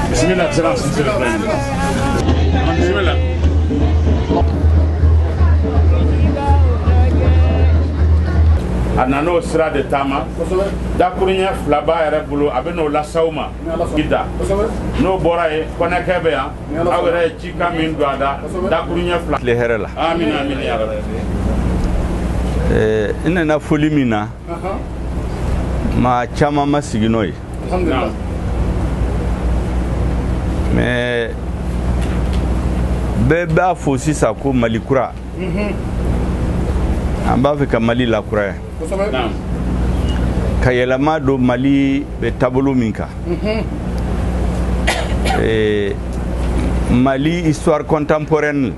Bismillah, excellence, monsieur le président. Bismillah. Anano sera de tama dakurunya flaba yɛrɛ bolo a bɛ n'o lasaw ma gida n'o bɔra ye kɔnɛkɛ bɛ yan aw yɛrɛ ye cikan min don a da dakurunya fila tile hɛrɛ la amin amin ya rabbi n nana foli min na maa caman ma sigi n'o ye mais bɛɛ b'a fɔ sisan ko Mali kura an b'a fɛ ka Mali lakuraya ka yɛlɛma don Mali bɛ taabolo min kan Mali histoire contemporaine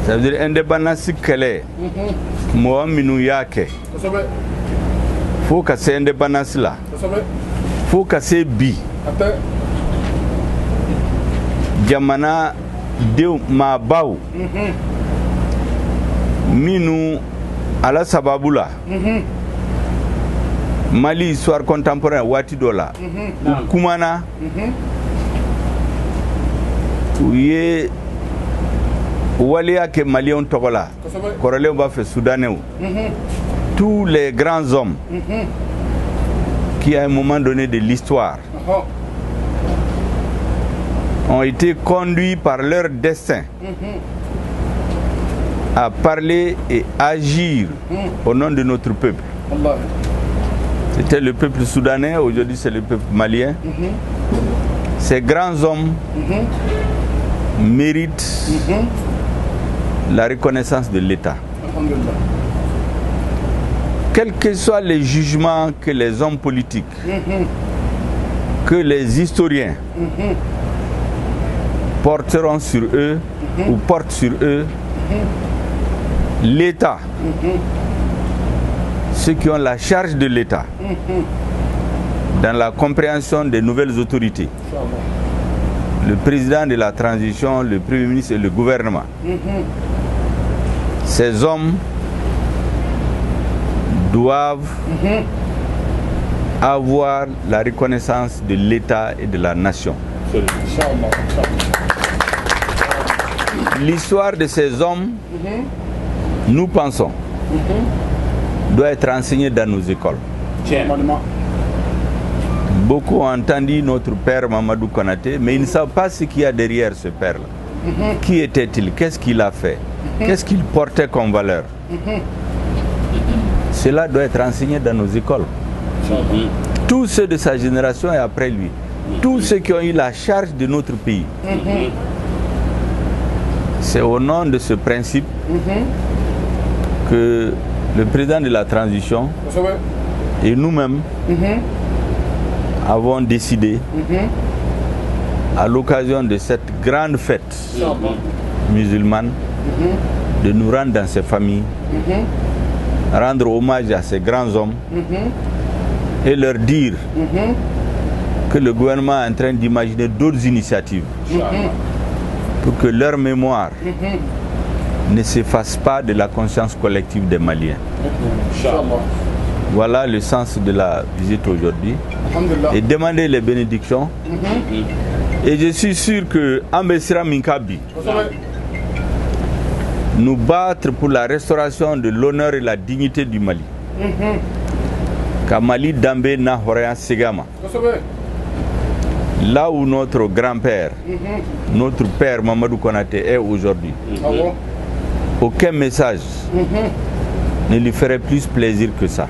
ça veut dire indépendance kɛlɛ mɔgɔ minnu y'a kɛ fo ka se indépendance la fo ka se bi jamana denw maabaw minnu ala sababu la Mali histoire contemporaine waati dɔ la u kumana u ye waliya kɛ maliyɛnw tɔgɔ la kɔrɔlenw b'a fɛ soudanais tous les grands hommes qui à un moment donné de l'histoire ont été conduits par leur destin à parler et agir au nom de notre peuple. C'était le peuple soudanais, aujourd'hui c'est le peuple malien. Ces grands hommes méritent la reconnaissance de l'État. Quels que soient les jugements que les hommes politiques, que les historiens porteront sur eux ou portent sur eux, l'État, ceux qui ont la charge de l'État, dans la compréhension des nouvelles autorités, le président de la transition, le premier ministre et le gouvernement, ces hommes doivent avoir la reconnaissance de l'État et de la nation. L'histoire de ces hommes, nous pensons, doit être enseignée dans nos écoles. Beaucoup ont entendu notre père Mamadou Konaté, mais ils ne savent pas ce qu'il y a derrière ce père-là. Qui était-il? Qu'est-ce qu'il a fait? Qu'est-ce qu'il portait comme valeur? Cela doit être enseigné dans nos écoles. Tous ceux de sa génération et après lui, tous ceux qui ont eu la charge de notre pays. C'est au nom de ce principe que le président de la transition et nous-mêmes avons décidé, à l'occasion de cette grande fête musulmane, de nous rendre dans ces familles, rendre hommage à ces grands hommes et leur dire que le gouvernement est en train d'imaginer d'autres initiatives pour que leur mémoire ne s'efface pas de la conscience collective des Maliens. Voilà le sens de la visite aujourd'hui. Et demander les bénédictions. Et je suis sûr que Ambessira Minkabi nous battre pour la restauration de l'honneur et la dignité du Mali. Kamali Dambe Nahorea Segama. Là où notre grand-père, notre père Mamadou Konaté est aujourd'hui, aucun message ne lui ferait plus plaisir que ça.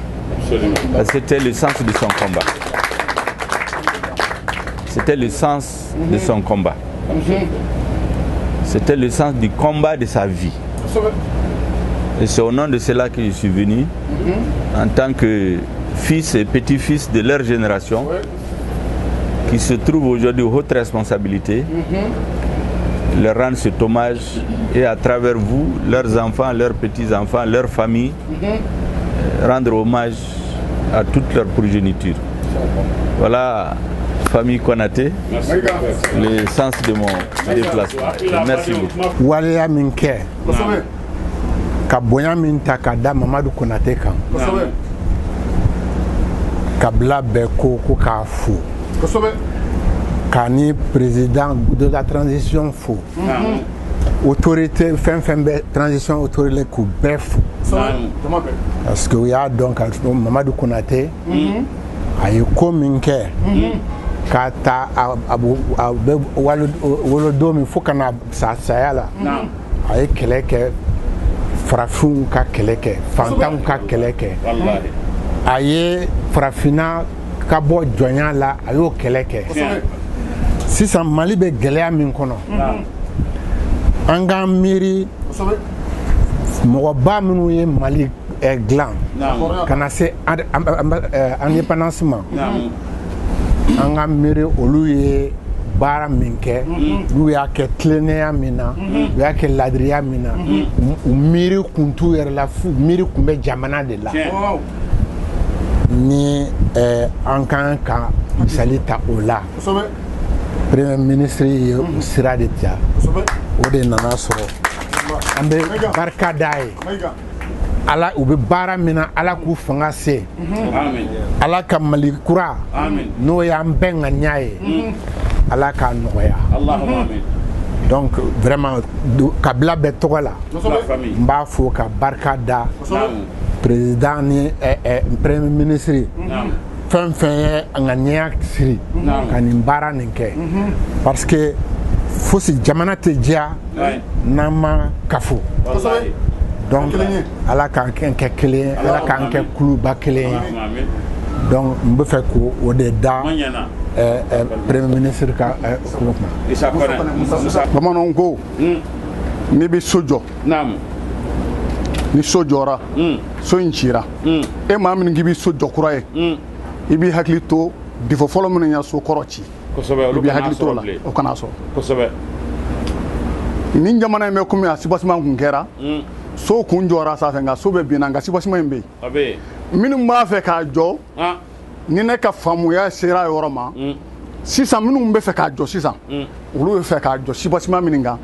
C'était le sens de son combat. C'était le sens de son combat. C'était le sens du combat de sa vie. Et c'est au nom de cela que je suis venu, en tant que fils et petit-fils de leur génération, qui se trouvent aujourd'hui aux hautes responsabilités, leur rendre cet hommage et à travers vous, leurs enfants, leurs petits-enfants, leurs familles, rendre hommage à toute leur progéniture. Voilà, famille Konaté, le sens de mon déplacement. Merci beaucoup. Walia Minke, ka bonya min ta ka da Mamadou Konaté kan ka bila bɛɛ ko k'a fo ka ni président de la transition fo autorité fɛn bɛ transition autorité k'u bɛɛ fo parce que u y'a dɔn ka Mamadou Konaté a ye ko min kɛ k'a ta a bɛ wolodon min fo ka na saya la a ye kɛlɛ kɛ farafinw ka kɛlɛ kɛ fantanw ka kɛlɛ kɛ a ye farafina ka bɔ jɔnya la a y'o kɛlɛ kɛ sisan Mali bɛ gɛlɛya min kɔnɔ an k'an miiri mɔgɔba minnu ye Mali dilan ka na se indépendance ma an ka miiri olu ye baara min kɛ n'u y'a kɛ tilennenya min na u y'a kɛ ladiriya min na u miiri kun t'u yɛrɛ la miiri kun bɛ jamana de la ni an kan ka misali ta o la premier ministre ye o sira de ta o de nana sɔrɔ an bɛ barika d'a ye ala u bɛ baara min na ala k'u fanga se ala ka Mali kura n'o y'an bɛɛ ŋaniya ye ala k'a nɔgɔya donc vraiment kabila bɛɛ tɔgɔ la n b'a fo ka barika da président ni premier ministre fɛn ye ŋaniya siri ka nin baara nin kɛ parce que fosi jamana tɛ diya n'an ma kafo donc ala k'an kɛ kelen ye ala k'an kɛ kuluba kelen ye donc n bɛ fɛ k'o de da premier ministre ka kuma bamananw ko n'i bɛ so jɔ ni so jɔra so in cira e maa min k'i bɛ so jɔ kura ye i b'i hakili to bifo fɔlɔ minnu ya so kɔrɔ ci i b'i hakili to la o kana sɔrɔ ni jamana in bɛ komi a sibasiman kun kɛra so kun jɔra sanfɛ nka so bɛ binna nka sibasiman in bɛ yen minnu b'a fɛ k'a jɔ ni ne ka faamuya sera yɔrɔ ma sisan minnu bɛ fɛ k'a jɔ sisan olu bɛ fɛ k'a jɔ sibasiman min kan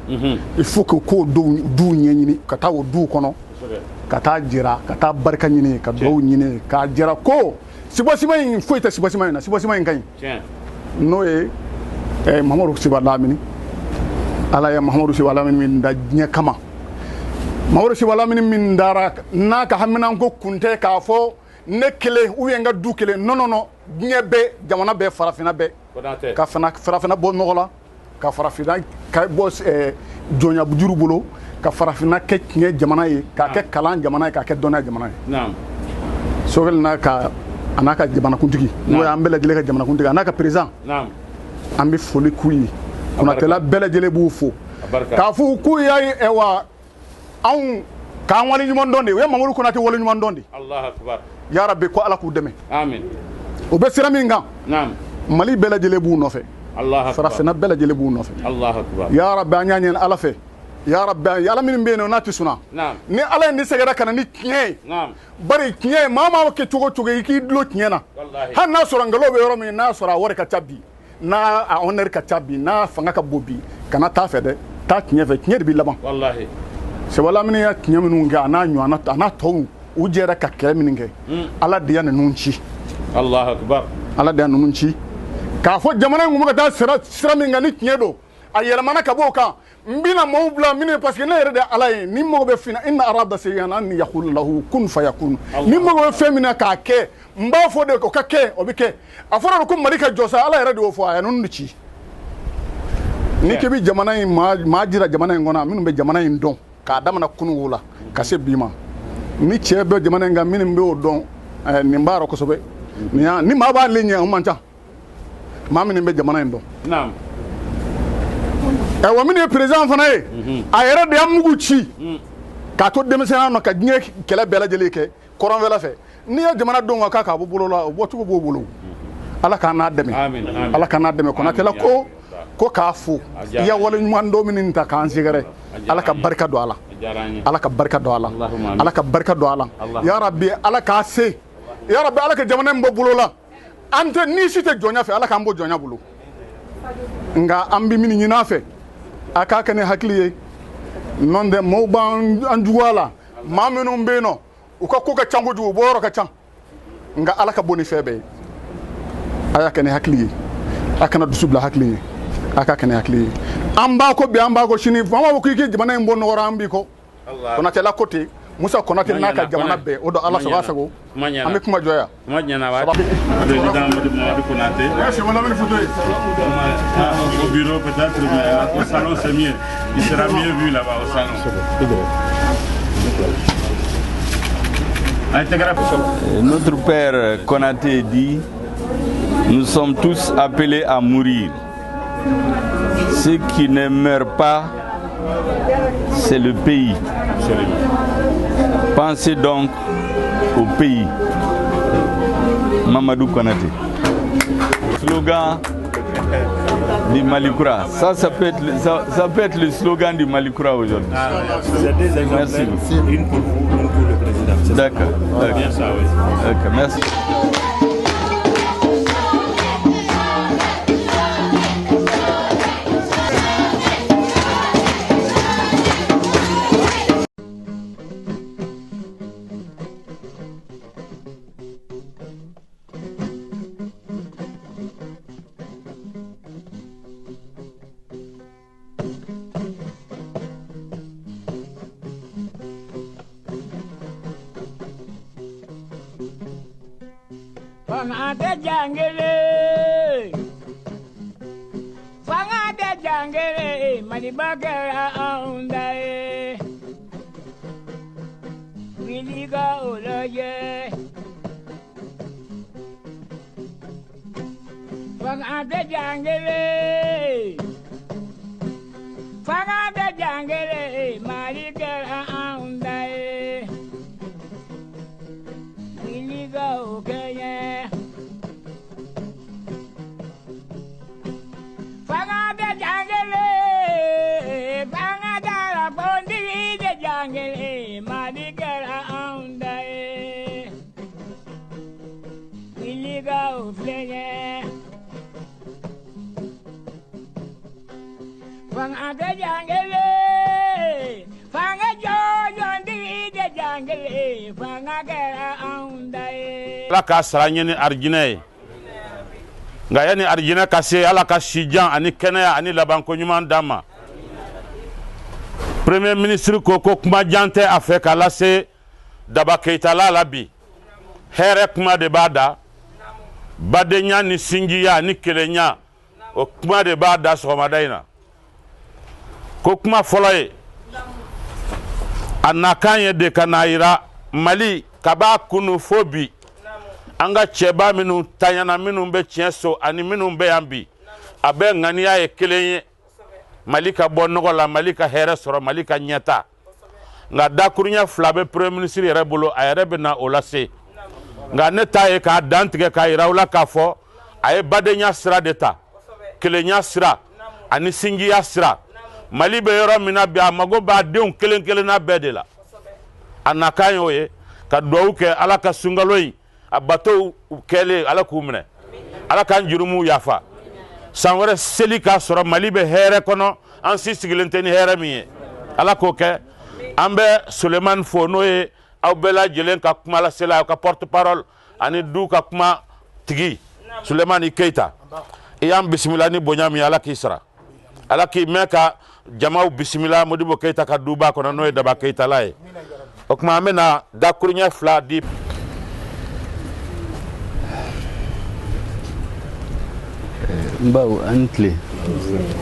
il faut que k'o duw ɲɛɲini ka taa o duw kɔnɔ ka taa jira ka taa barika ɲini ka duwawu ɲini k'a jira ko sibasiman in foyi tɛ sibasiman in na sibasiman in ka ɲi n'o ye Mahamadu Siba Lamini ala ye Mahamadu Siba Lamini min da diɲɛ kama Mahamadu Siba Lamini min dara n'a ka haminanko kun tɛ k'a fɔ ne kelen ou bien n ka du kelen non diɲɛ bɛɛ jamana bɛɛ farafina bɛɛ ka farafina bɔ nɔgɔ la ka farafina bɔ jɔnya juru bolo ka farafina kɛ tiɲɛ jamana ye k'a kɛ kalan jamana ye k'a kɛ dɔnniya jamana ye Sogɛli a n'a ka jamanakuntigi n'o ye an bɛɛ lajɛlen ka jamanakuntigi a n'a ka président an bɛ foli k'u ye Konatela bɛɛ lajɛlen b'u fo k'a fɔ k'u y'a ye wa anw k'an waleɲuman dɔn de o ye Mamadou Konaté waleɲuman dɔn de ya Rabbi ko ala k'u dɛmɛ o bɛ sira min kan Mali bɛɛ lajɛlen b'u nɔfɛ farafina bɛɛ lajɛlen b'u nɔfɛ ya Rabbi an y'a ɲini ala fɛ ya Rabbi ala min bɛ yen n'a tɛ sɔnna ni ala ye ne sɛgɛra ka na ni tiɲɛ ye bari tiɲɛ ye maa maa kɛ cogo cogo i k'i dulon tiɲɛ na hali n'a sɔrɔ nkalon bɛ yɔrɔ min n'a sɔrɔ a wari ka ca bi n'a a honneur ka ca bi n'a fanga ka bon bi kana taa fɛ dɛ taa tiɲɛ fɛ tiɲɛ de b'i laban Siba Lamini ya tiɲɛ minnu kɛ a n'a tɔw u jɛra ka kɛlɛ minnu kɛ ala de ya ninnu ci ala de ya ninnu ci k'a fɔ jamana in kun bɛ ka taa sira min kan ni tiɲɛ don a yɛlɛmana ka bɔ o kan n bɛna maaw bila minnu parce que ne yɛrɛ de ye ala ye ni mago bɛ fɛn na inna arada shay'an an yaqula lahu kun fayakun ni mago bɛ fɛn min na k'a kɛ n b'a fɔ de o ka kɛ o bɛ kɛ a fɔra de ko Mali ka jɔ sa ala yɛrɛ de y'o fɔ a ye ninnu de ci ni k'i bɛ jamana in maa jira jamana in kɔnɔ minnu bɛ jamana in dɔn k'a daminɛ kununko la ka se bi ma ni cɛ bɛ jamana in kan minnu bɛ o dɔn nin b'a yɔrɔ kosɛbɛ ni maa b'ale ɲɛ o man ca maa minnu bɛ jamana in dɔn wa min ye président fana ye a yɛrɛ de y'a mugu ci k'a to denmisɛnya nɔ ka diɲɛ kɛlɛ bɛɛ lajɛlen kɛ kɔrɔnfɛla fɛ n'i ye jamana dɔn ka k'a bɔ bolo la o bɔcogo b'o bolo ala k'an n'a dɛmɛ ala k'an n'a dɛmɛ Konatela ko k'a fo i ya waleɲuman dɔ min ta k'an sɛgɛrɛ ala ka barika don a la ala ka barika don a la ala ka barika don a la ya Rabbi ala k'a se ya Rabbi ala ka jamana in bɔ bolo la an tɛ ni si tɛ jɔnya fɛ ala k'an bɔ jɔnya bolo nka an bɛ min ɲini a fɛ a k'a kɛ ni hakili ye n'o tɛ maaw b'an juguya la maa minnu bɛ yen nɔ u ka ko ka ca kojugu u bɔ yɔrɔ ka ca nka ala ka bon ni fɛn bɛɛ ye a y'a kɛ ni hakili ye a kana dusu bila hakili ye a ka kɛ ni hakili ye an b'a ko bi an b'a ko sini faama ko k'i jamana in bɔ nɔgɔra an b'i kɔ Konatela ko ten Musa Konate n'a ka jamana bɛɛ o don ala sago sago an bɛ kuma jɔya kuma ɲɛna wa président Mamadou Konate au bureau peut-être mais au salon c'est mieux il sera mieux vu là-bas au salon. Notre père Konaté dit: nous sommes tous appelés à mourir. Ceux qui ne meurent pas, c'est le pays. Pensez donc au pays. Mamadou Konaté. Slogan du Malikoura. Ça peut être le slogan du Malikoura aujourd'hui. Merci. Une pour vous, une pour le président. D'accord. Bien ça, oui. Okay, merci. Fanga jangele manibagara aundae Wiliga olaye Fanga jangele manibagara aundae Wiliga okaye ala ka sara ɲini arijinɛ ye nka yani arijinɛ ka se ala ka sijan ani kɛnɛya ani labanko ɲuman d'an ma. Premier ministre ko kuma jan tɛ a fɛ k'a lase Daba Keita la bi hɛrɛ kuma de b'a da badenya ni sinjiya ni kelenya o kuma de b'a da sɔgɔmada in na ko kuma fɔlɔ ye a nakan ye de ka n'a yira Mali ka b'a kunu fo bi an ka cɛba minnu tanyana minnu bɛ tiɲɛ so ani minnu bɛ yan bi a bɛ ŋaniya ye kelen ye Mali ka bɔ nɔgɔ la Mali ka hɛrɛ sɔrɔ Mali ka ɲɛta nka dakuruɲɛ fila bɛ premier ministre yɛrɛ bolo a yɛrɛ bɛ na o lase nka ne ta ye k'a dan tigɛ k'a yira u la k'a fɔ a ye badenya sira de ta kelenya sira ani sinjiya sira Mali bɛ yɔrɔ min na bi a mago b'a denw kelen kelenna bɛɛ de la a nakan y'o ye ka duwawu kɛ ala ka sunkalo in a batow kɛlen ala k'u minɛ ala k'an jurumu yafa san wɛrɛ seli k'a sɔrɔ Mali bɛ hɛrɛ kɔnɔ an si sigilen tɛ ni hɛrɛ min ye ala k'o kɛ an bɛ Sulemani fo n'o ye aw bɛɛ lajɛlen ka kuma lasela aw ka porte parole ani du ka kuma tigi Sulemani Keita i y'an bisimila ni bonya min ala k'i sara ala k'i mɛn ka jamaw bisimila Modibo Keita ka duba kɔnɔ n'o ye Daba Keita la ye o kuma an bɛna dakuruɲɛ fila di Baw an tile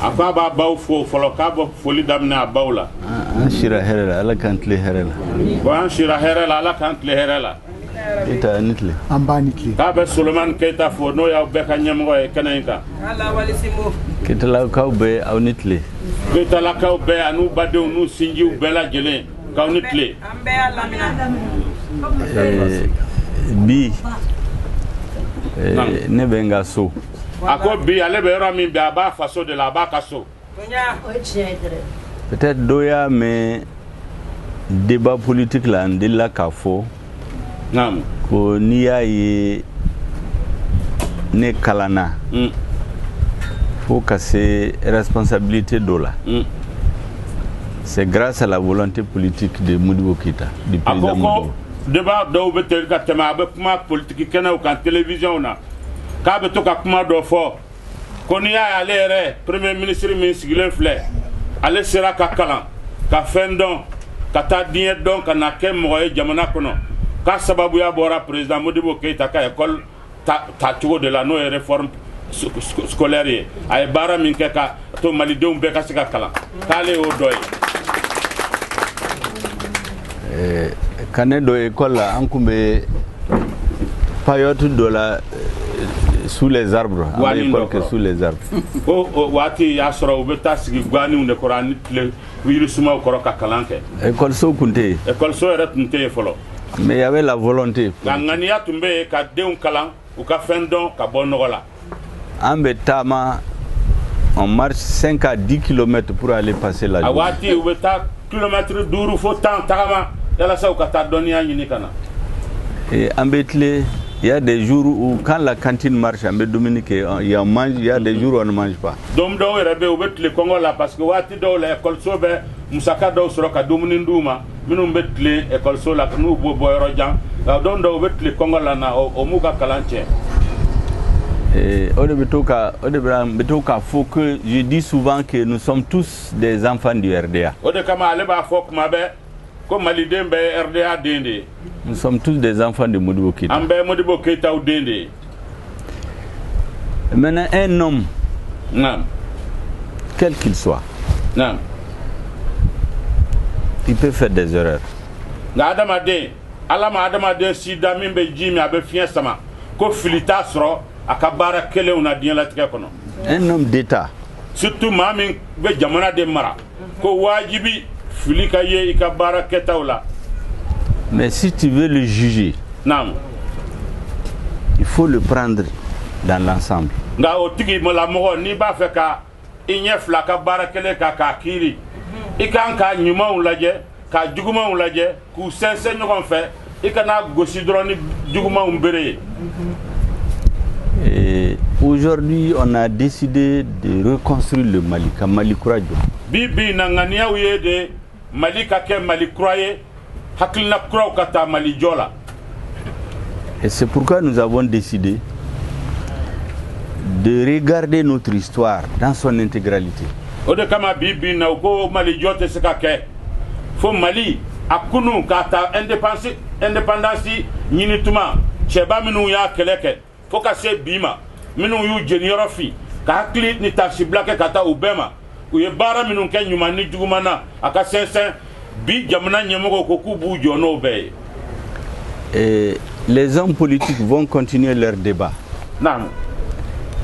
a ko a b'a baw fo fɔlɔ k'a bɔ foli daminɛ a baw la an sira hɛrɛ la ala k'an tile hɛrɛ la bon an sira hɛrɛ la ala k'an tile hɛrɛ la Keita ni tile an b'a ni tile k'a bɛ Sulemani Keita fo n'o y'aw bɛɛ ka ɲɛmɔgɔ ye kɛnɛ in kan Keitalakaw bɛɛ aw ni tile Keitalakaw bɛɛ an'u badenw n'u sinjiw bɛɛ lajɛlen k'aw ni tile bi ne bɛ n ka so a ko bi ale bɛ yɔrɔ min bi a b'a faso de la a b'a ka so peut-être dɔ y'a mɛn débat politique la n delila k'a fɔ ko n'i y'a ye ne kalanna fo ka se responsabilité dɔ la C'est grâce à la volonté politique de Modibo Keïta, du président Modibo. Débat dɔw bɛ tɛri ka tɛmɛ a bɛ kuma politiki kɛnɛw kan télévision na k'a bɛ to ka kuma dɔ fɔ ko n'i y'a ye ale yɛrɛ premier ministre min sigilen filɛ ale sera ka kalan ka fɛn dɔn ka taa diɲɛ dɔn ka na kɛ mɔgɔ ye jamana kɔnɔ k'a sababuya bɔra président Modibo Keïta ka école tacogo de la n'o ye réforme scolaire ye a ye baara min kɛ ka to malidenw bɛɛ ka se ka kalan k'ale y'o dɔ ye. Quand on est dans l'école, on peut pas y être sous les arbres. On est l'école que sous les arbres. Wati ya sura ubeta sigi gwani unde korani tle wirisuma ukoro ka kalanke. École so kunte. École so era tunte folo. Mais il y avait la volonté. Ngani ya tumbe ka deun kalan ou ka fendon ka bonogola. Ambetama on marche 5 à 10 km pour aller passer la journée. Wati ubeta kilomètre duru fo temps tagama. Et en Bethléem, il y a des jours où quand la cantine marche, en Dominique, il y a des jours où on ne mange pas. Donc, parce que wati do l'école sobe musaka do soroka domuninduma minum betle école so la nous boyoro jan donc do betle Congo la na o muka kalanche. Et faut que je dis souvent que nous sommes tous des enfants du RDA. Nous sommes tous des enfants de Modibo Keïta. Maintenant, un homme, quel qu'il soit, il peut faire des erreurs. Un homme d'État, surtout Mami Jamana de Mara, ko wajibi filika ye ikabara ketaula. Mais si tu veux le juger, il faut le prendre dans l'ensemble. Nga otigi mola mo ni ba fe ka inyef la ka barakele ka kiri. Ikan ka nyuma ulaje, ka juguma ulaje, ku sense nyon fe, ikana gosi droni juguma umbere. Et aujourd'hui, on a décidé de reconstruire le Mali, comme Mali Kurajo. Bibi nangania uye de Mali kake Mali Kuraye, hakilna Kurao kata Mali Jola. Et c'est pourquoi nous avons décidé de regarder notre histoire dans son intégralité. Ode kama bibi na uko Mali Jote sekake. Fo Mali akunu kata indépendance nyinituma cheba minu ya keleke. Foka se bima minu yu jenioro fi ka hakli ni taxi black kata ubema uye bara minu ke nyuma ni jugumana aka sensen bi jamana nyemogo koku bu jono be. Et les hommes politiques vont continuer leur débat. Naam.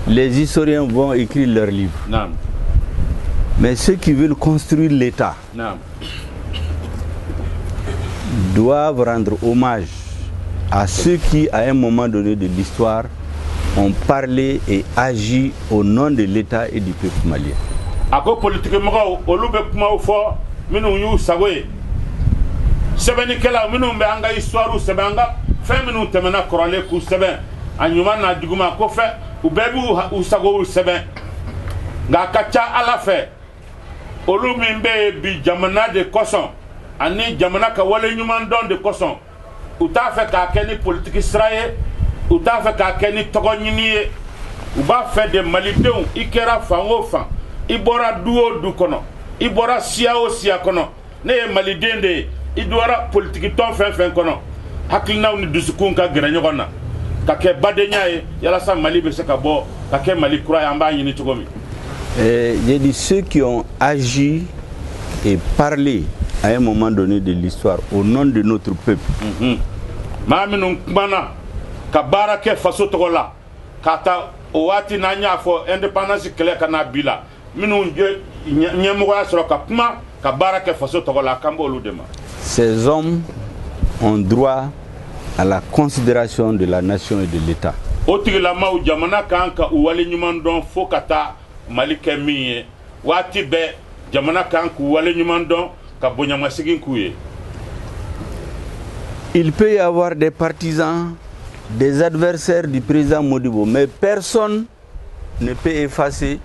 Les historiens vont écrire leurs livres. Naam. Mais ceux qui veulent construire l'État doivent rendre hommage à ceux qui, à un moment donné de l'histoire, ont parlé et agi au nom de l'État et du peuple malien. Ako politique mo olube kuma fo minu yu sawe. Sebeni kala minu be anga histoire sebanga fe minu temena korale ku seben anyuma na diguma ko fe ubebu usago seben nga kacha ala fe olumin be bi jamana de koson ani jamana ka wale nyuma don de koson uta fe ka keni politique israël uta fe ka keni togo nyini uba fe de malideun ikera fango fan ibora duo du kono ibora siao sia kono ne maliden de idora politique ton fen kono hakilna ni dusukun ka grenyo kona ka ke badenya yala sa mali be se ka bo ka ke mali kura yamba nyini togomi. J'ai dit ceux qui ont agi et parlé à un moment donné de l'histoire au nom de notre peuple. Maminu mana ka barake faso togola kata owati na nya fo independence kele kana bila minu nyemogo ya soro ka kuma ka barake faso togola kambo ludema. Ces hommes ont droit à la considération de la nation et de l'État. Otigila ma u jamana kanka uwali nyuman don fo kata malike miye wati be jamana kanka uwali nyuman don ka bonyama sigin kuye. Il peut y avoir des partisans, des adversaires du président Modibo, mais personne ne peut effacer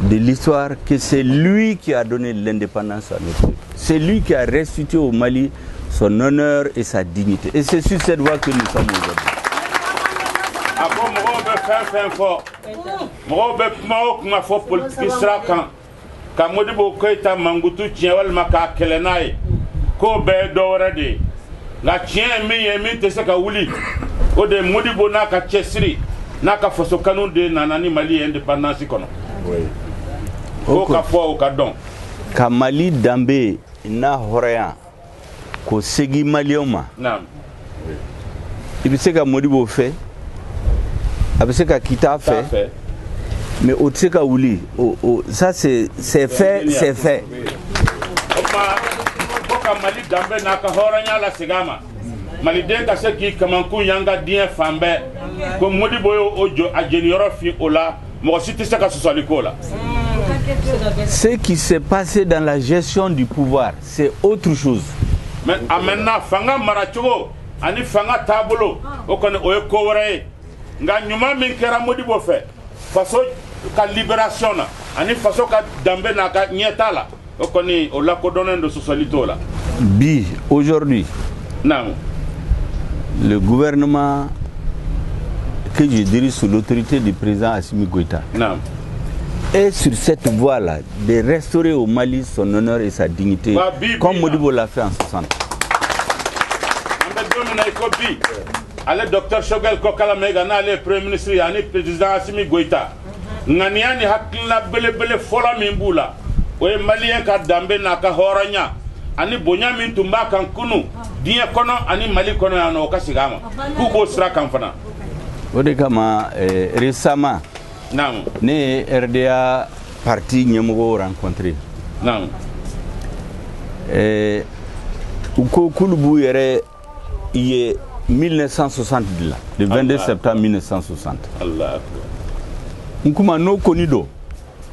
de l'histoire que c'est lui qui a donné l'indépendance à notre pays. C'est lui qui a restitué au Mali son honneur et sa dignité. Et c'est sur cette voie que nous sommes aujourd'hui. Ka Modibo Keïta mangutu tiewal maka kelenai ko be dowrede la tien mi te saka wuli o de Modibo na ka chesri na ka foso kanu de nanani Mali indépendance kono o ka fo o ka don ka Mali dambe na horeya ko segi malioma naam ibiseka Modibo fait abiseka kita fait. Mais au Tseka Ouli, ça c'est fait, c'est fait. Mali Dambe naka horanya la sigama. Mali denka se ki kamanku yanga dien fambe. Ko Modibo ojo ajenioro fi ola, mo siti saka sosaliko la. Ce qui s'est passé dans la gestion du pouvoir, c'est autre chose. Mais amena fanga marachogo, ani fanga tabolo, okone oye kowre. Nga nyuma min kera Modibo fait. Faso ka libération na ani faso ka dambe na ka nyeta la okoni o la ko donen de socialito la bi aujourd'hui non le gouvernement que je dirige sous l'autorité du président Assimi Goïta non est sur cette voie là de restaurer au Mali son honneur et sa dignité comme Modibo l'a fait en 60. Ale docteur Shogel Kokala Mega na le premier ministre yani président Assimi Goïta ngani hakilla bele fola mimbula o malien ka dambe na ka horanya ani bonya min tumba kan kunu dia kono ani Mali kono ya no ka sigama ku ko sra kan fana o de kama récemment non ne RDA parti ñemogo rencontré non uko kulubu yere iye 1960 là, le 22 septembre 1960. Allah akbar. Nkuma no konido.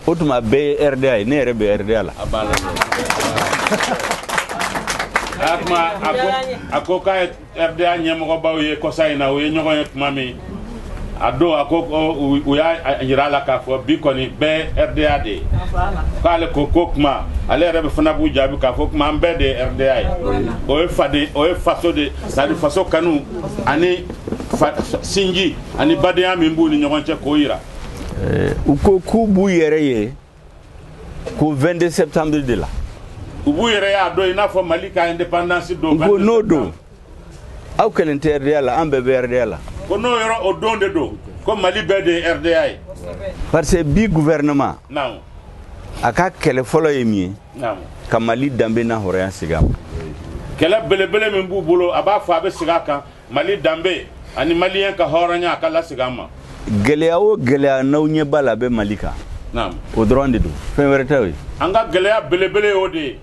Otuma be RDA, ne rebe RDA la. Abala. Akma akoka RDA nyemo ba ye kosa ina we nyogo mami. Ado akoko uya yirala ka fo bi koni be RDA de. Kale kokokma ale rebe fana bu jabi ka fo kuma be de RDA. O faso de ça de façon kanu ani sinji ani badeya mimbu ni nyogonche ko yira. Uko kubu yere ko 22 septembre de là. Ubu yere ya do ina fo Mali ka indépendance do. Uko no do. Au kelente RDA la ambe be RDA la. Kono yoro o donde do ko Mali be de RDA. Parce que bi gouvernement. Non. Aka kele folo yemi. Non. Ka Mali dambe na horeya sigam. Kele bele mimbu bolo aba fa be sigaka Mali dambe ani malien ka horanya ka la sigama. Gelea o gelea na unye bala be Malika. Naam. O droit de do. Fin verite oui. Anga gelea bele o de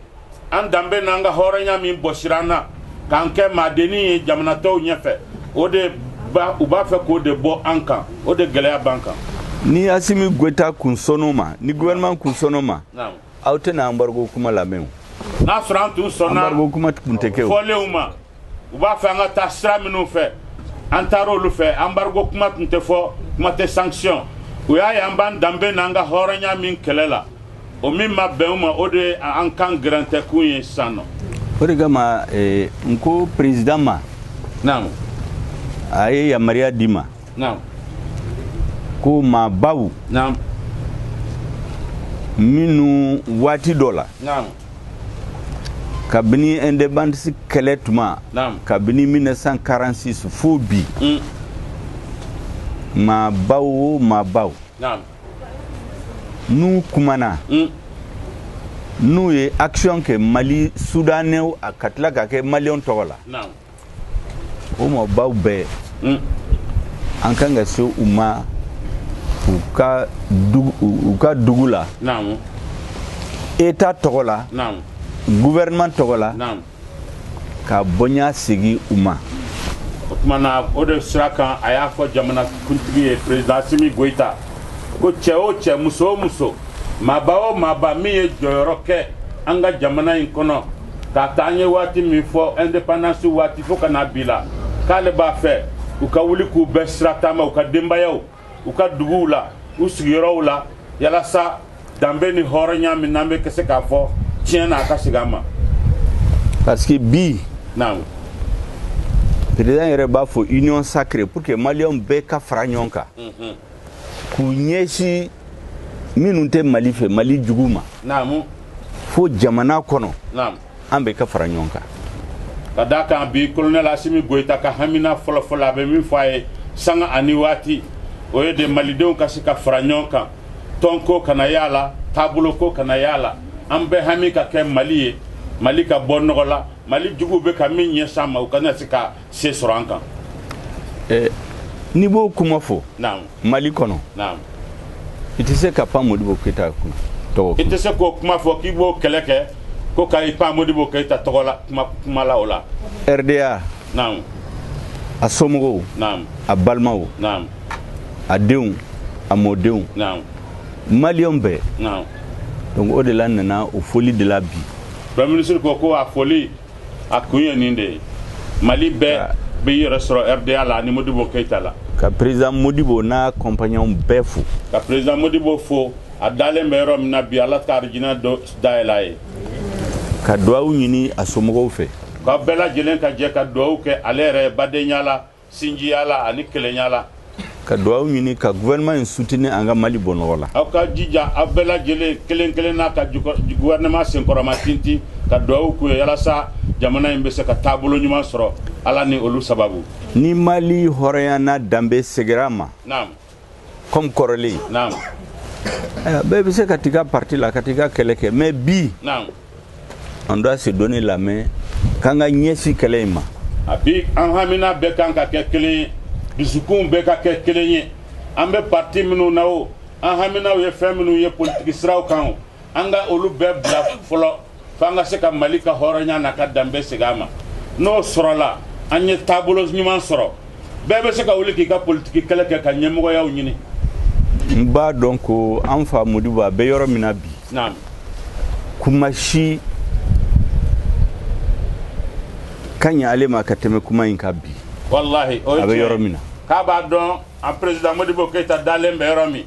an dambe na anga horanya min bosirana kanke madeni jamana to nyefe. O de uba fe ko de bo anka o de gelea banka. Ni Assimi Goïta kunsonoma, ni gouvernement kunsonoma. Naam. Aute na embargo kuma la meu. Na frantu sona embargo kuma kuntekeo. Foleuma. Uba fe anga tasra minu fe. Antaro lu fe embargo kuma kunte fo kuma te sanction. Uya yamban dambe nanga horanya min kelela. O min ma beuma o de ankan grante kunye sano. Origama nko président ma. Naam. Aye ya Maria Dima. Naam. Ko ma bawu. Naam. Minu wati dola. Naam. Kabini indépendance keletuma. Naam. Kabini 1946 fobi. Ma bawu. Naam. Nous kumana. Nous ye action que Mali Soudanais a katla ka ke Malion togola. Naam. O mo bawu be. An kanga so uma uka dugula. Naam. État togola. Naam. Gouvernement togola. Naam. Ka bonya sigi uma. Mana ode sraka aya fo jamana kuntigi président Assimi Goïta. Ko cheo muso maba mi e joyoroke anga jamana in kono ka tanye wati mi fo indépendance wati fo kana bila kale ba fe uka wuli ku besrata ma uka dembayo uka dugula usigiro la yala sa danbe ni horonya min nambe kese ka fo tiena ka sigama parce que bi naam président yɛrɛ b'a fɔ union sacrée pour que malien bɛɛ ka fara ɲɔgɔn kan k'u ɲɛsin minnu tɛ Mali fɛ Mali jugu ma naamu fo jamana kɔnɔ naam an bɛ ka fara ɲɔgɔn kan ka da kan bi colonel Assimi Goïta ka hamina fɔlɔ a bɛ min fɔ a ye sanga ani waati o ye de malidenw ka se ka fara ɲɔgɔn kan tɔnko kana yala taabolo ko kana yala an bɛɛ hami ka kɛ Mali ye Mali ka bɔ nɔgɔ la Mali jugu bɛ ka min ɲɛsan ma u kana se ka se sɔrɔ an kan n'i b'o kuma fɔ naam Mali kɔnɔ naam i tɛ se ka pan Modibo Keïta tɔgɔ i tɛ se k'o kuma fɔ k'i b'o kɛlɛ kɛ ko ka i pan Modibo Keïta tɔgɔ la kuma la o la RDA naam a somɔgɔw naam a balimaw naam a denw a mɔdenw naam maliyɛnw bɛɛ naam donc o de la nana o foli de la bi Premier ministre ko a foli a kun ye nin de ye Mali bɛɛ bɛ yɛrɛ sɔrɔ RDA la ni Modibo Keïta la ka président Modibo n'a compagnon bɛɛ fo ka président Modibo fo a dalen bɛ yɔrɔ min na bi Ala ka arijinɛ dayɛlɛ a ye ka duwawu ɲini a somɔgɔw fɛ ka bɛɛ lajɛlen ka jɛ ka duwawu kɛ ale yɛrɛ badenya la sinjiya la ani kelenya la ka duwawu ɲini ka gouvernement in soutenir an ka Mali bɔ nɔgɔ la aw ka jija aw bɛɛ lajɛlen kelen kelen n'a ka gouvernement senkɔrɔma tintin ka duwawu k'u ye walasa jamana in bɛ se ka taabolo ɲuman sɔrɔ Ala ni olu sababu ni Mali hɔrɔnya n'a danbe segira a ma naam comme kɔrɔlen naam bɛɛ bɛ se ka t'i ka parti la ka t'i ka kɛlɛ kɛ mais bi naam on doit se donner la main k'an ka ɲɛsin kɛlɛ in ma a bi an hamina bɛɛ kan ka kɛ kelen ye dusukun bɛɛ ka kɛ kelen ye an bɛ parti minnu na o an haminaw ye fɛn minnu ye politique siraw kan o an ka olu bɛɛ bila fɔlɔ f'an ka se ka Mali ka hɔrɔnya n'a ka danbe segin a ma n'o sɔrɔla an ye taabolo ɲuman sɔrɔ bɛɛ bɛ se ka wuli k'i ka politique kɛlɛ kɛ ka ɲɛmɔgɔyaw ɲini n b'a dɔn ko an fa Modibo a bɛ yɔrɔ min na bi naam kuma si ka ɲi ale ma ka tɛmɛ kuma in kan bi wallahi o ye a bɛ yɔrɔ min na k'a b'a dɔn an président Modibo Keïta dalen bɛ yɔrɔ min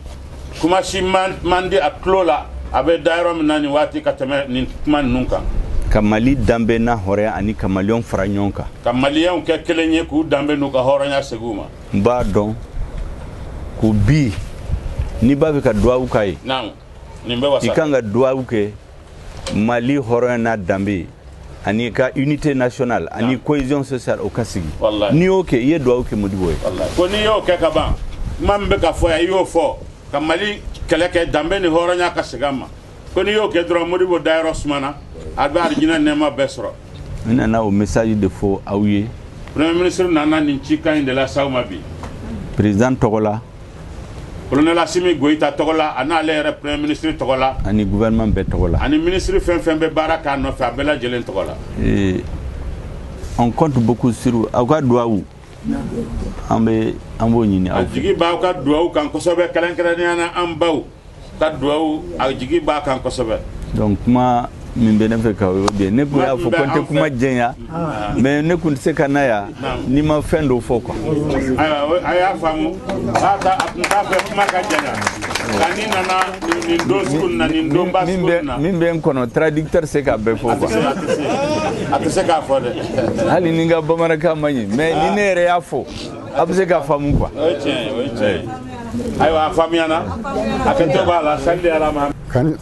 kuma si man di a tulo la a bɛ da yɔrɔ min na nin waati ka tɛmɛ nin kuma ninnu kan ka Mali danbe n'a hɔrɔnya ani ka maliyɛnw fara ɲɔgɔn kan ka maliyɛnw kɛ kelen ye k'u danbe n'u ka hɔrɔnya segin u ma n b'a dɔn ko bi n'i b'a fɛ ka duwawu k'a ye naam nin bɛ wasa i kan ka duwawu kɛ Mali hɔrɔnya n'a danbe ani ka unité nationale ani cohésion sociale o ka sigi n'i y'o kɛ i ye duwawu kɛ Modibo ye ko n'i y'o kɛ ka ban kuma min bɛ ka fɔ yan i y'o fɔ ka Mali kɛlɛ kɛ danbe ni hɔrɔnya ka segin a ma ko n'i y'o kɛ dɔrɔn Modibo dayɔrɔ sumana a bɛ arijinɛ nɛɛma bɛɛ sɔrɔ n nana o message de fɔ aw ye Premier ministre nana nin cikan in de la s'aw ma bi président tɔgɔ la colonel Assimi Goïta tɔgɔ la a n'ale yɛrɛ Premier ministre tɔgɔ la ani gouvernement bɛɛ tɔgɔ la ani ministre fɛn fɛn bɛ baara k'a nɔfɛ a bɛɛ lajɛlen tɔgɔ la on compte beaucoup sur aw ka duwawu an b'o ɲini aw a jigi b'aw ka duwawu kan kosɛbɛ kɛrɛnkɛrɛnnenya na an baw ka duwawu a jigi b'a kan kosɛbɛ donc kuma min bɛ ne fɛ ka o de ne kun y'a fɔ ko n tɛ kuma jɛnya mais ne kun tɛ se ka na yan n'i ma fɛn dɔ fɔ quoi ayiwa a y'a faamu a tun t'a fɛ kuma ka jɛnya nka n'i nana nin don sugu nin na nin don ba sugu nin na min bɛ n kɔnɔ traducteur se k'a bɛɛ fɔ quoi a tɛ se k'a fɔ dɛ hali ni n ka bamanankan ma ɲi mais ni ne yɛrɛ y'a fɔ a bɛ se k'a faamu quoi o ye tiɲɛ o ye tiɲɛ ayiwa a faamuyana a kɛtɔ b'a la sali ala ma kan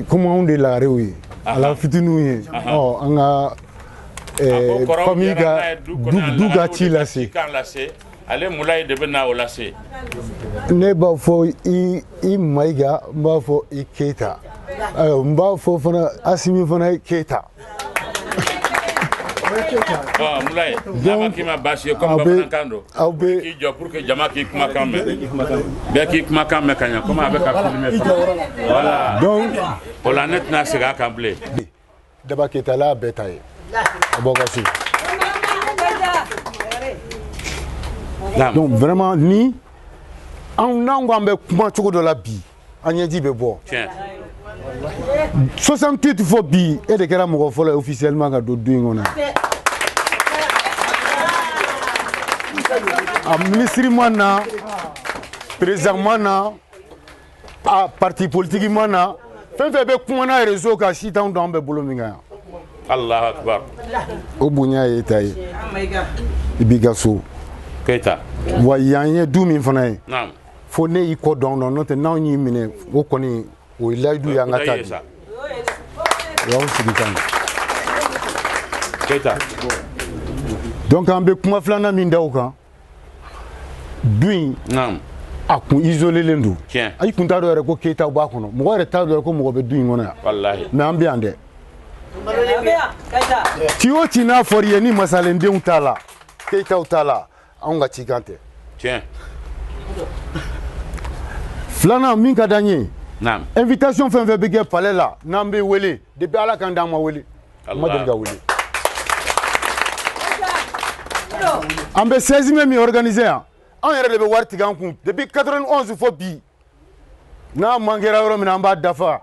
comme anw de larew ye ala fitininw ye an ka famille ka du ka ci lase ale Mulayi de bɛ na o lase ne b'a fɔ i Mayiga n b'a fɔ i Keita n b'a fɔ fana Assimi fana i Keita Mulayi n'a ma k'i ma baasi ye comme bamanankan don k'i jɔ pour que jama k'i kumakan mɛn bɛɛ k'i kumakan mɛn ka ɲɛ comme a bɛ ka filmer voilà donc o la ne tɛna segin a kan bilen Daba Keita la bɛɛ ta ye a bɔ ka se donc vraiment ni n'anw k'an bɛ kuma cogo dɔ la bi an ɲɛji bɛ bɔ 68 fɔ bi e de kɛra mɔgɔ fɔlɔ ye officiellement ka don du in kɔnɔ a ministre ma na président ma na a parti politique ma na fɛn fɛn bɛ kuma n'a réseau kan si t'anw dɔn an bɛ bolo min kan yan. Allahu akbar. O bonya ye ta ye. I b'i ka so. Keita. Wa yan ye du min fana ye. Naam. Fo ne y'i kɔ dɔn n'o tɛ n'anw y'i minɛ o kɔni o ye layidu ye an ka taa di. O y'anw sigi kan. Keita. Donc an bɛ kuma filanan min da o kan du in. Naam. A kun isolelen don. Tiɲɛ. Ayi kun t'a dɔn yɛrɛ ko Keita b'a kɔnɔ mɔgɔ yɛrɛ t'a dɔn ko mɔgɔ bɛ du in kɔnɔ yan. Wallahi. Mais an bɛ yan dɛ. Ci o ci n'a fɔra i ye ni masalendenw t'a la Keitaw t'a la anw ka cikan tɛ. Tiɲɛ. Filanan min ka d'an ye. Naam. Invitation fɛn fɛn bɛ kɛ palais la n'an bɛ wele depuis Ala k'an d'an ma wele. Ma deli ka wele. An bɛ 16 mai min organisé yan anw yɛrɛ de bɛ wari tigɛ an kun depuis 91 fo bi n'a manquera yɔrɔ min na an b'a dafa.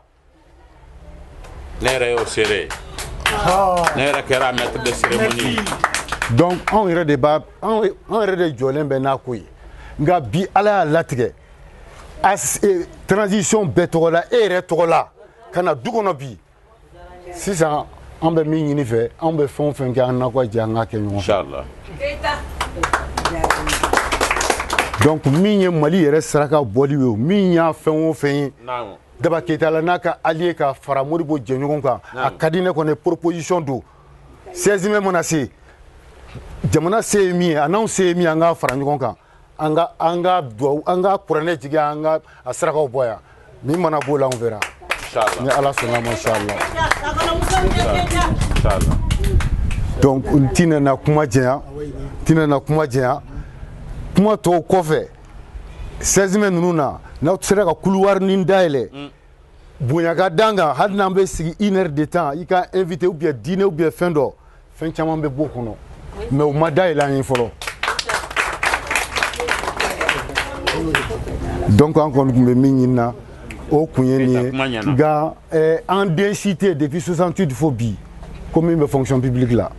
Ne yɛrɛ y'o seere. Ne yɛrɛ kɛra maître de cérémonie. Donc anw yɛrɛ de b'a anw yɛrɛ de jɔlen bɛ n'a ko ye nka bi Ala y'a latigɛ transition bɛɛ tɔgɔ la e yɛrɛ tɔgɔ la ka na du kɔnɔ bi sisan an bɛ min ɲini fɛ anw bɛ fɛn o fɛn kɛ an n'a ka jɛ an k'a kɛ ɲɔgɔn fɛ. Inchallah. Donc min ye Mali yɛrɛ saraka bɔli ye o min y'a fɛn o fɛn ye Daba Keita la n'a ka allié ka fara Modibo jɛɲɔgɔn kan a ka di ne kɔni proposition don 16 mai mana se jamana se ye min ye a n'anw se ye min ye an k'a fara ɲɔgɔn kan an ka duwawu an ka kuranɛ jigi an ka a sarakaw bɔ yan min mana b'o la an verra ni Ala sɔnna ma inchallah. Donc n tɛna na kuma jɛnya kuma tɔw kɔfɛ 16 mai ninnu na n'aw sera ka couloir nin dayɛlɛ bonya ka d'an kan hali n'an bɛ sigi 1 heure de temps i ka invité ou bien dîner ou bien fɛn dɔ fɛn caman bɛ b'o kɔnɔ mais u ma dayɛlɛ an ye fɔlɔ. Donc an kɔni tun bɛ min ɲini na o kun ye nin ye nka an den cité depuis 68 fo bi ko min bɛ fonction publique la.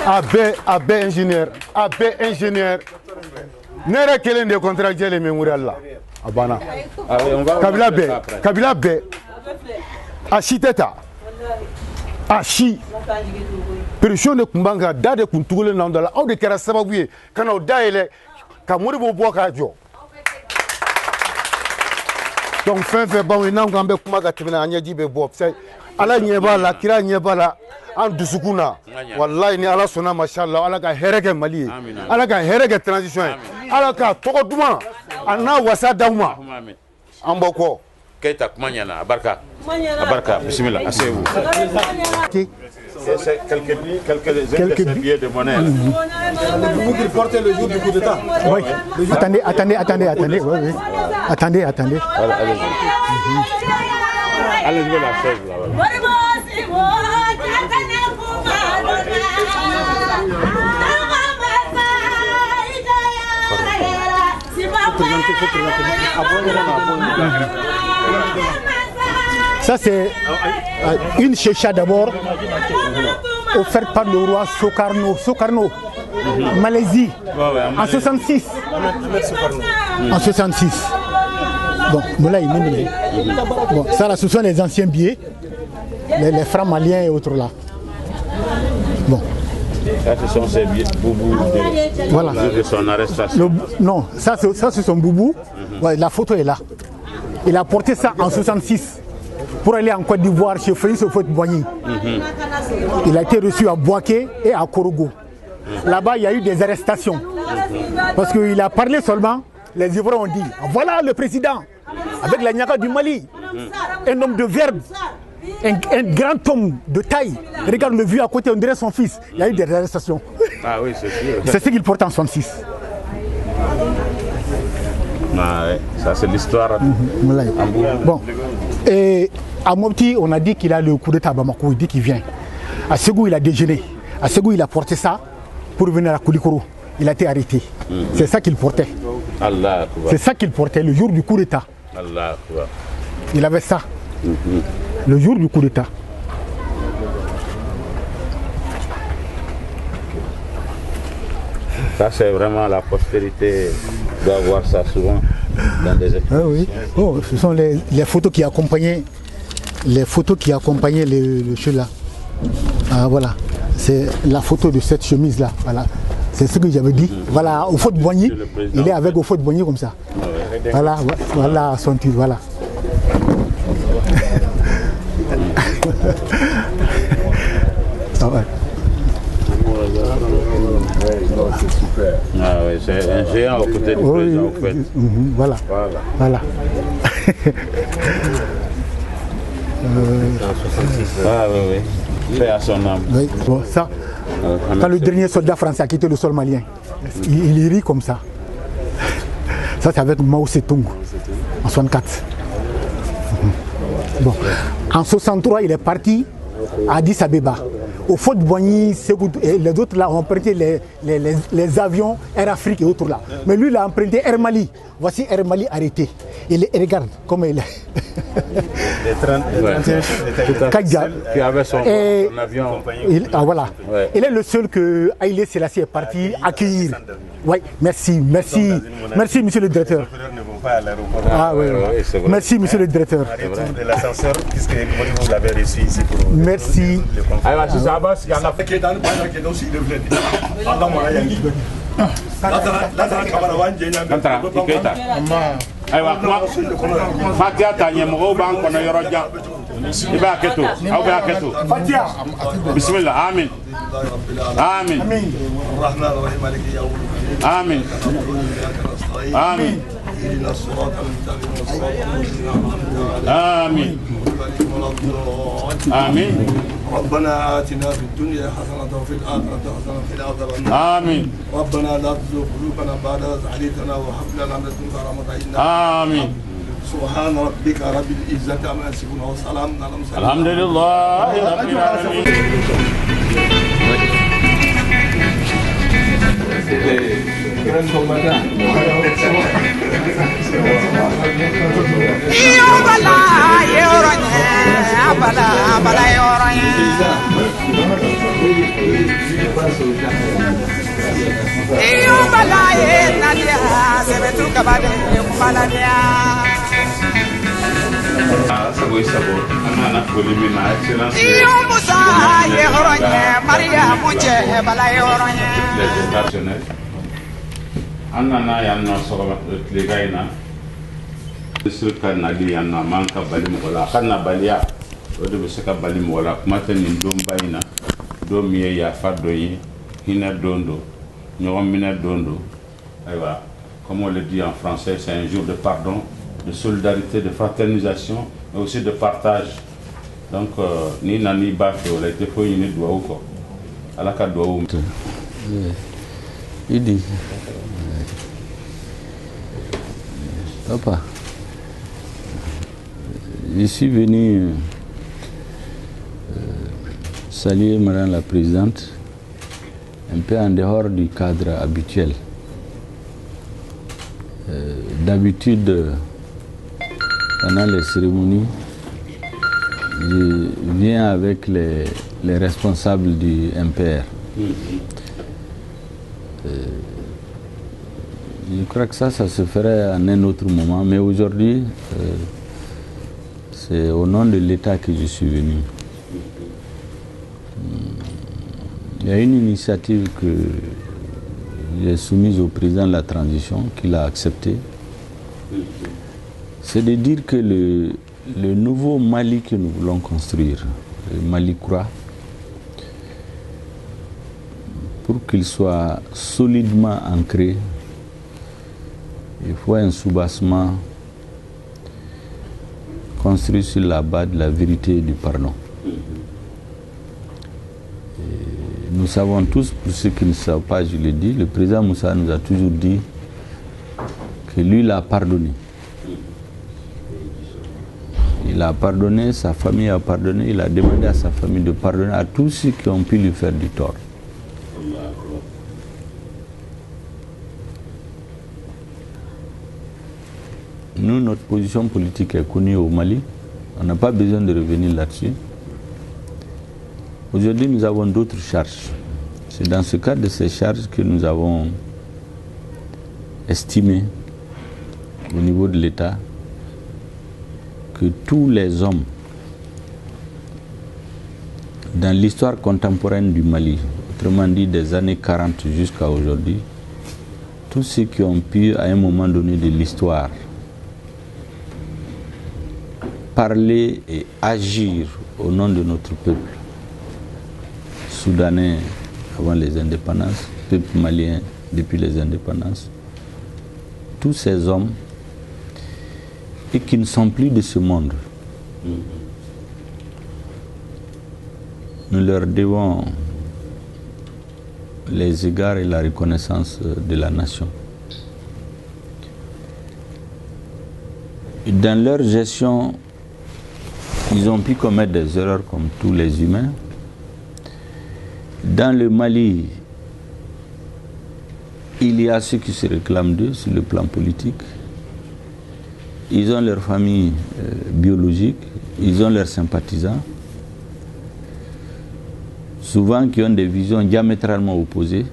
A bɛɛ ingénieur ne yɛrɛ kelen de ye contractuel ye mémorial la a banna kabila bɛɛ a si tɛ ta a si pression de tun b'an kan da de tun tugulen n'anw da la aw de kɛra sababu ye ka n'aw dayɛlɛ ka Modibo bɔ k'a jɔ. Donc fɛn fɛn b'anw ye n'anw k'an bɛ kuma ka tɛmɛ an ɲɛji bɛ bɔ Ala ɲɛ b'a la kira ɲɛ b'a la an dusukun na wallahi ni Ala sɔnna machallah Ala ka hɛrɛ kɛ Mali ye Ala ka hɛrɛ kɛ transition ye Ala ka tɔgɔ duman a n'a wasa d'aw ma an bɔ kɔ. Keita kuma ɲɛna a barika bisimila a sewu. Quelques billets de monnaie. Vous qui portez le jour du coup d'État. Oui. Attendez. Oui. Attendez. Voilà, allez jouer la chaise là. Ça c'est une chécha d'abord offerte par le roi Sokarno, Malaisie, en 66. Bon, bon, ça là, ce sont les anciens billets, les francs maliens et autres là. Bon. Ça, ce sont ces billets boubou de son arrestation. Non, ça c'est son boubou. Ouais, la photo est là. Il a porté ça en 66 pour aller en Côte d'Ivoire chez Félix Houphouët-Boigny. Il a été reçu à Bouaké et à Korogo. Là-bas, il y a eu des arrestations. Parce qu'il a parlé seulement, les Ivoiriens ont dit, voilà le président, avec la Niaga du Mali, un homme de verbe, un grand homme de taille. Regarde le vieux à côté, on dirait son fils. Il y a eu des arrestations. Ah oui, c'est sûr. C'est ce qu'il porte en 66. Ah ouais, ça c'est l'histoire. Bon, et à Mopti, on a dit qu'il a le coup d'état à Bamako, il dit qu'il vient. À Ségou, il a déjeuné. À Ségou, il a porté ça pour venir à Koulikoro. Il a été arrêté. C'est ça qu'il portait. C'est ça qu'il portait le jour du coup d'état. Il avait ça. Le jour du coup d'état. Ça c'est vraiment la postérité doit voir ça souvent. dans des expositions. Oui. Oh, ce sont les photos qui accompagnaient le show là. Ah, voilà. C'est la photo de cette chemise là. Voilà. C'est ce que j'avais dit. Voilà, au Fort Boigny. Il est avec au Fort Boigny comme ça. Voilà, voilà son titre. Voilà. Ah ouais. C'est super. Ah oui, c'est un géant aux côtés du président, en fait. Voilà. Voilà. Ah oui, oui. Fait à son âme. Oui. Bon, ça, quand le dernier soldat français a quitté le sol malien, il rit comme ça. Ça, c'est avec Mao Tse-tung en 64. Bon. En 63, il est parti à Addis Abeba. Au Fort Boigny, et les autres là ont emprunté les avions Air Afrique et autres là. Mais lui, il a emprunté Air Mali. Voici Air Mali arrêté. Et regarde comment il est. Les 31 qui avait son avion. Voilà. Ouais. Il est le seul que Haïlé Sélassie est parti accueillir. Oui, merci, merci. Merci, monsieur le directeur. Ah oui, oui. Merci, monsieur le directeur. De l'ascenseur, puisque vous l'avez reçu ici pour. Merci. Fatia tanye mɔgɔw b'an kɔnɔ yɔrɔ jan i b'a kɛ to aw b'a kɛ to bisimila amin amin amin amin amin amin ربنا آتنا في الدنيا حسنة وفي الآخرة حسنة وقنا عذاب النار آمين ربنا لا تزغ قلوبنا بعد إذ هديتنا وهب لنا من لدنك رحمة إنك آمين سبحان ربك رب العزة عما يصفون وسلام على المرسلين الحمد لله رب العالمين. Anana yanno sɔgɔma tilega in na ministre ka nali yan nɔ a man ka bali mɔgɔ la a ka nabaliya o de bɛ se ka bali mɔgɔ la kuma tɛ nin donba in na don min ye yafa don ye hinɛ don don ɲɔgɔn minɛ don don ayiwa comme on le dit en français c'est un jour de pardon de solidarité de fraternisation mais aussi de partage donc ni nani b'a fɛ o la i tɛ foyi ɲini duwawu kɔ ala ka duwawu. Idi. Papa, je suis venu saluer Madame la Présidente un peu en dehors du cadre habituel. D'habitude, pendant les cérémonies, je viens avec les responsables du MPR. Je crois que ça se ferait en un autre moment, mais aujourd'hui, c'est au nom de l'État que je suis venu. Il y a une initiative que j'ai soumise au président de la transition, qu'il a acceptée. C'est de dire que le nouveau Mali que nous voulons construire, le Mali Croix, pour qu'il soit solidement ancré, il faut un soubassement construit sur la base de la vérité et du pardon. Et nous savons tous, pour ceux qui ne savent pas, je l'ai dit, le président Moussa nous a toujours dit que lui, il a pardonné. Il a pardonné, sa famille a pardonné, il a demandé à sa famille de pardonner à tous ceux qui ont pu lui faire du tort. Nous, notre position politique est connue au Mali. On n'a pas besoin de revenir là-dessus. Aujourd'hui, nous avons d'autres charges. C'est dans ce cadre de ces charges que nous avons estimé au niveau de l'État que tous les hommes dans l'histoire contemporaine du Mali, autrement dit des années 40 jusqu'à aujourd'hui, tous ceux qui ont pu à un moment donné de l'histoire parler et agir au nom de notre peuple soudanais avant les indépendances, peuple malien depuis les indépendances, tous ces hommes et qui ne sont plus de ce monde, nous leur devons les égards et la reconnaissance de la nation. Et dans leur gestion, ils ont pu commettre des erreurs comme tous les humains. Dans le Mali, il y a ceux qui se réclament d'eux sur le plan politique. Ils ont leur famille biologique, ils ont leurs sympathisants, souvent qui ont des visions diamétralement opposées.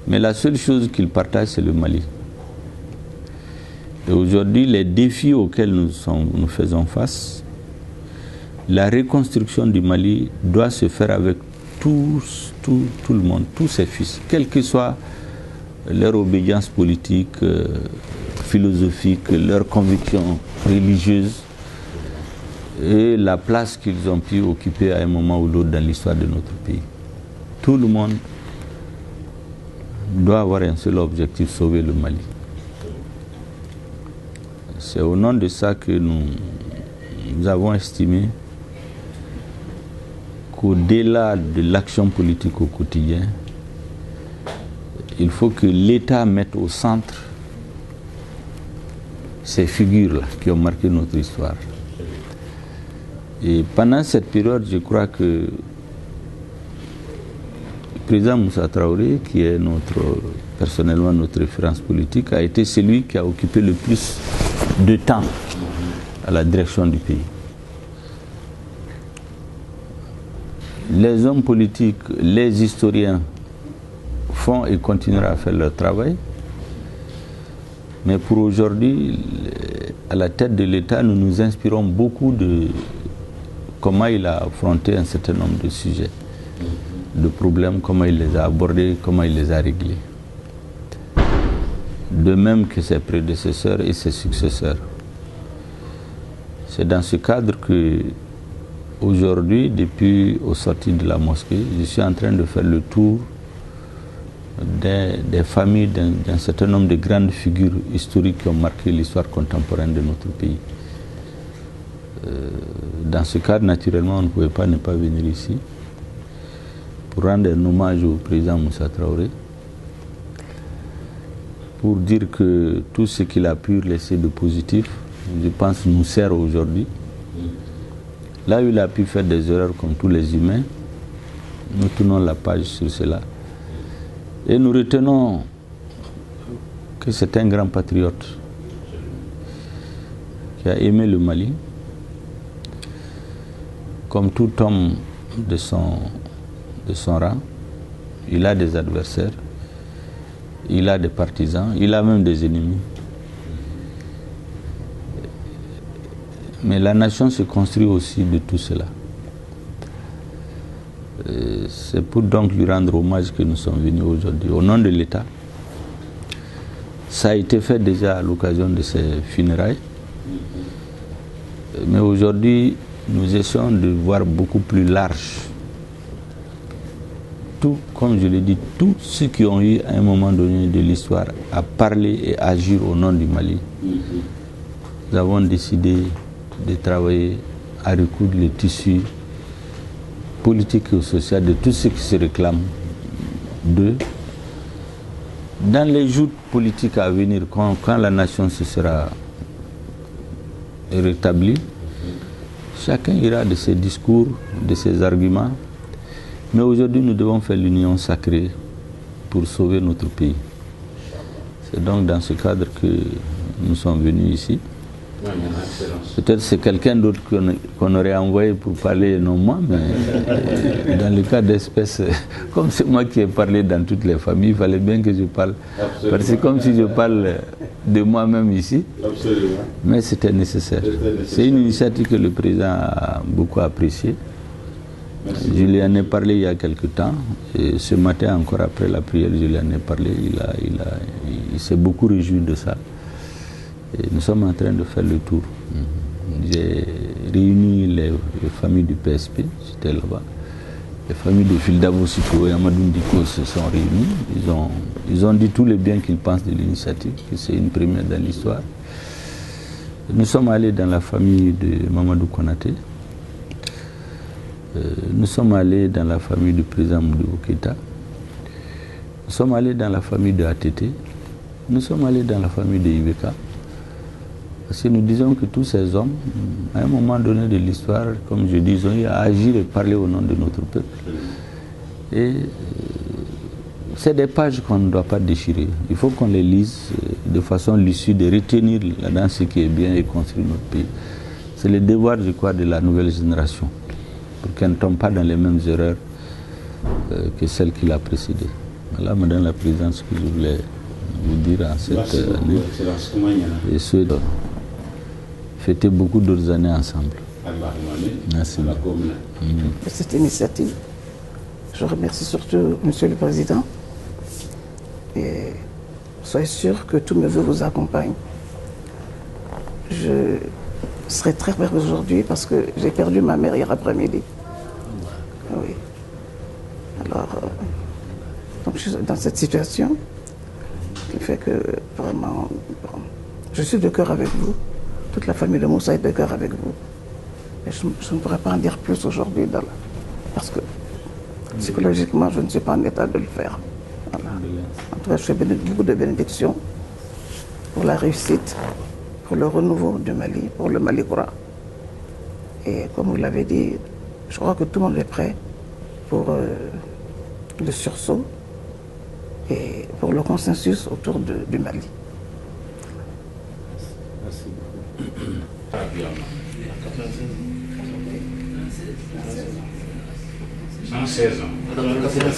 Mais la seule chose qu'ils partagent, c'est le Mali. Et aujourd'hui, les défis auxquels nous faisons face, la reconstruction du Mali doit se faire avec tout le monde, tous ses fils, quelle que soit leur obédience politique, philosophique, leurs convictions religieuses et la place qu'ils ont pu occuper à un moment ou l'autre dans l'histoire de notre pays. Tout le monde doit avoir un seul objectif, sauver le Mali. C'est au nom de ça que nous avons estimé qu'au-delà de l'action politique au quotidien, il faut que l'État mette au centre ces figures-là qui ont marqué notre histoire. Et pendant cette période, je crois que le président Moussa Traoré, qui est personnellement notre référence politique, a été celui qui a occupé le plus de temps à la direction du pays. Les hommes politiques, les historiens font et continueront à faire leur travail. Mais pour aujourd'hui, à la tête de l'État, nous nous inspirons beaucoup de comment il a affronté un certain nombre de sujets, de problèmes, comment il les a abordés, comment il les a réglés. De même que ses prédécesseurs et ses successeurs. C'est dans ce cadre que, aujourd'hui, depuis au sortir de la mosquée, je suis en train de faire le tour des familles d'un certain nombre de grandes figures historiques qui ont marqué l'histoire contemporaine de notre pays. Dans ce cadre, naturellement, on ne pouvait pas ne pas venir ici pour rendre un hommage au président Moussa Traoré, pour dire que tout ce qu'il a pu laisser de positif, je pense, nous sert aujourd'hui. Là où il a pu faire des erreurs comme tous les humains, nous tournons la page sur cela. Et nous retenons que c'est un grand patriote qui a aimé le Mali. Comme tout homme de son rang, il a des adversaires, il a des partisans, il a même des ennemis. Mais la nation se construit aussi de tout cela. C'est pour donc lui rendre hommage que nous sommes venus aujourd'hui, au nom de l'État. Ça a été fait déjà à l'occasion de ses funérailles. Mais aujourd'hui, nous essayons de voir beaucoup plus large. Tout, comme je l'ai dit, tous ceux qui ont eu à un moment donné de l'histoire à parler et agir au nom du Mali, nous avons décidé de travailler à recoudre le tissu politique et social de tous ceux qui se réclament d'eux. Dans les joutes politiques à venir, quand la nation se sera rétablie, chacun ira de ses discours, de ses arguments. Mais aujourd'hui, nous devons faire l'union sacrée pour sauver notre pays. C'est donc dans ce cadre que nous sommes venus ici. Peut-être c'est quelqu'un d'autre qu'on aurait envoyé pour parler, non moi, mais dans le cas d'espèce, comme c'est moi qui ai parlé dans toutes les familles, il fallait bien que je parle. Absolument. Parce que c'est comme si je parle de moi-même ici. Absolument. Mais c'était nécessaire. C'est une initiative que le président a beaucoup appréciée. Merci. Je lui en ai parlé il y a quelque temps. Et ce matin, encore après la prière, je lui en ai parlé. Il s'est beaucoup réjoui de ça. Et nous sommes en train de faire le tour. J'ai réuni les familles du PSP, j'étais là-bas. Les familles de Fildavo Siko et Amadou Ndiko se sont réunies. Ils ont dit tout le bien qu'ils pensent de l'initiative, que c'est une première dans l'histoire. Nous sommes allés dans la famille de Mamadou Konaté. Nous sommes allés dans la famille du président Modibo Keïta. Nous sommes allés dans la famille de ATT. Nous sommes allés dans la famille de Ibeka. Parce que nous disons que tous ces hommes, à un moment donné de l'histoire, comme je dis, ils ont eu à agir et parler au nom de notre peuple. Et c'est des pages qu'on ne doit pas déchirer. Il faut qu'on les lise de façon lucide et retenir là-dedans ce qui est bien et construire notre pays. C'est le devoir, je crois, de la nouvelle génération, pour qu'elle ne tombe pas dans les mêmes erreurs que celles qui l'a précédée. Voilà, Madame la Présidente, ce que je voulais vous dire en cette année. Et ceux fêter beaucoup d'autres années ensemble. Merci. Cette initiative, je remercie surtout Monsieur le Président. Et soyez sûr que tous mes vœux vous accompagnent. Je serai très heureuse aujourd'hui parce que j'ai perdu ma mère hier après-midi. Oui. Alors, donc je suis dans cette situation qui fait que vraiment, je suis de cœur avec vous. Toute la famille de Moussa est de cœur avec vous. Et je ne pourrais pas en dire plus aujourd'hui parce que psychologiquement, je ne suis pas en état de le faire. Voilà. En tout cas, je fais beaucoup de bénédictions pour la réussite, pour le renouveau du Mali, pour le Mali Goura. Et comme vous l'avez dit, je crois que tout le monde est prêt pour le sursaut et pour le consensus autour du Mali. Merci. 116 ans.